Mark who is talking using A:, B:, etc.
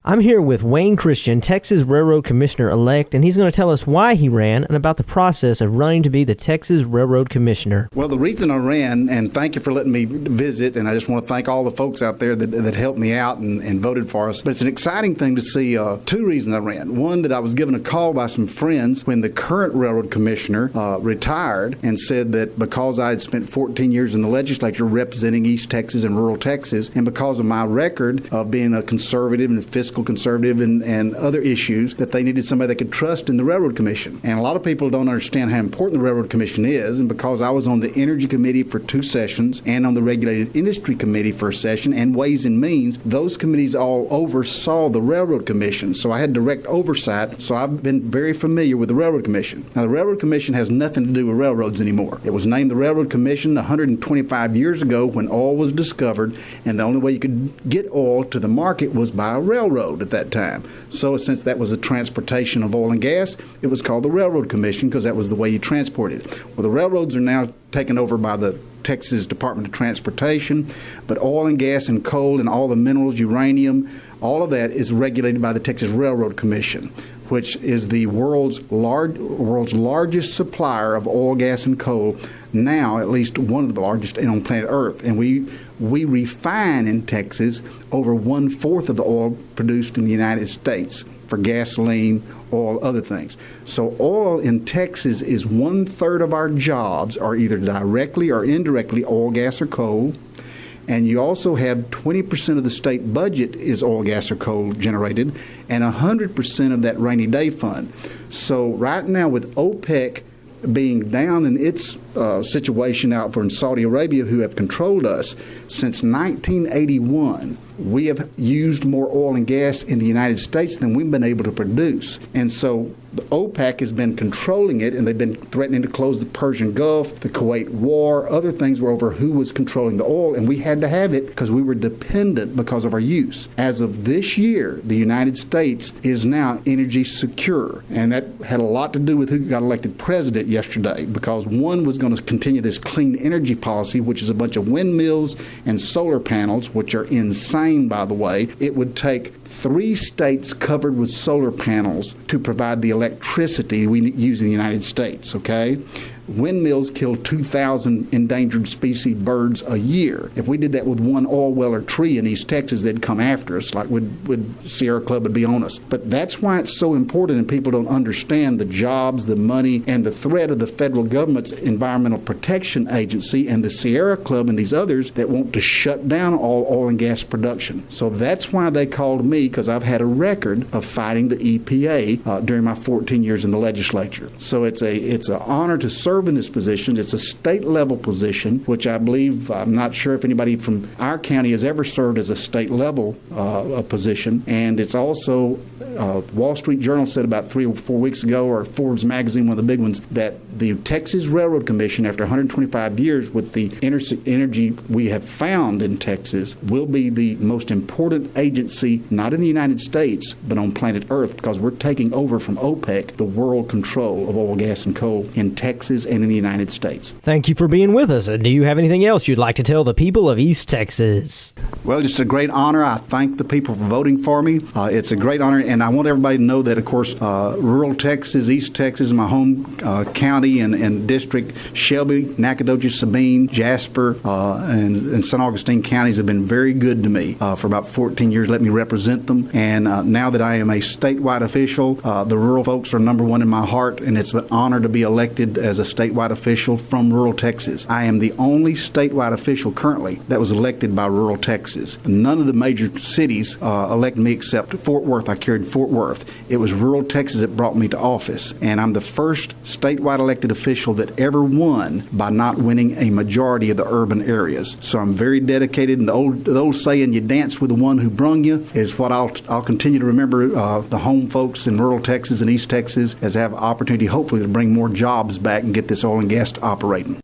A: I'm here with Wayne Christian, Texas Railroad Commissioner-elect, and he's going to tell us why he ran and about the process of running to be the Texas Railroad Commissioner.
B: Well, the reason I ran, and thank you for letting me visit, and I just want to thank all the folks out there that helped me out and voted for us. But it's an exciting thing to see. Two reasons I ran. One, that I was given a call by some friends when the current Railroad Commissioner retired and said that because I had spent 14 years in the legislature representing East Texas and rural Texas, and because of my record of being a conservative and fiscal conservative and other issues, that they needed somebody they could trust in the Railroad Commission. And a lot of people don't understand how important the Railroad Commission is, and because I was on the Energy Committee for 2 sessions and on the Regulated Industry Committee for a session and Ways and Means, those committees all oversaw the Railroad Commission. So I had direct oversight, so I've been very familiar with the Railroad Commission. Now, the Railroad Commission has nothing to do with railroads anymore. It was named the Railroad Commission 125 years ago when oil was discovered, and the only way you could get oil to the market was by a railroad at that time. So since that was the transportation of oil and gas, it was called the Railroad Commission because that was the way you transported it. Well, the railroads are now taken over by the Texas Department of Transportation, but oil and gas and coal and all the minerals, uranium, all of that is regulated by the Texas Railroad Commission, which is the world's largest supplier of oil, gas, and coal, now at least one of the largest on planet Earth. And we refine in Texas over 1/4 of the oil produced in the United States for gasoline, oil, other things. So oil in Texas is 1/3 of our jobs are either directly or indirectly oil, gas, or coal. And you also have 20% of the state budget is oil, gas, or coal generated, and 100% of that rainy day fund. So right now with OPEC being down in its situation out for in Saudi Arabia, who have controlled us since 1981, we have used more oil and gas in the United States than we've been able to produce. And so the OPEC has been controlling it, and they've been threatening to close the Persian Gulf, the Kuwait War, other things were over who was controlling the oil, and we had to have it because we were dependent because of our use. As of this year, the United States is now energy secure, and that had a lot to do with who got elected president yesterday, because one was going to continue this clean energy policy, which is a bunch of windmills and solar panels, which are insane, by the way. It would take 3 states covered with solar panels to provide the electricity we use in the United States, okay? Windmills kill 2,000 endangered species birds a year. If we did that with one oil well or tree in East Texas, they'd come after us, like Sierra Club would be on us. But that's why it's so important, and people don't understand the jobs, the money, and the threat of the federal government's Environmental Protection Agency and the Sierra Club and these others that want to shut down all oil and gas production. So that's why they called me, because I've had a record of fighting the EPA during my 14 years in the legislature. So it's an honor to serve in this position. It's a state-level position, which I believe, I'm not sure if anybody from our county has ever served as a state-level position. And it's also, Wall Street Journal said about 3 or 4 weeks ago, or Forbes magazine, one of the big ones, that the Texas Railroad Commission, after 125 years with the energy we have found in Texas, will be the most important agency, not in the United States, but on planet Earth, because we're taking over from OPEC the world control of oil, gas, and coal in Texas and in the United States.
A: Thank you for being with us. Do you have anything else you'd like to tell the people of East Texas?
B: Well, it's a great honor. I thank the people for voting for me. It's a great honor, and I want everybody to know that, of course, rural Texas, East Texas, my home county and district, Shelby, Nacogdoches, Sabine, Jasper, and St. Augustine counties have been very good to me for about 14 years. Let me represent them. And now that I am a statewide official, the rural folks are number one in my heart, and it's an honor to be elected as a statewide official from rural Texas. I am the only statewide official currently that was elected by rural Texas. None of the major cities elected me except Fort Worth. I carried Fort Worth. It was rural Texas that brought me to office, and I'm the first statewide elected official that ever won by not winning a majority of the urban areas. So I'm very dedicated, and the old saying, "You dance with the one who brung you," is what I'll continue to remember. The home folks in rural Texas and East Texas, as I have opportunity, hopefully, to bring more jobs back and get this oil and gas operating.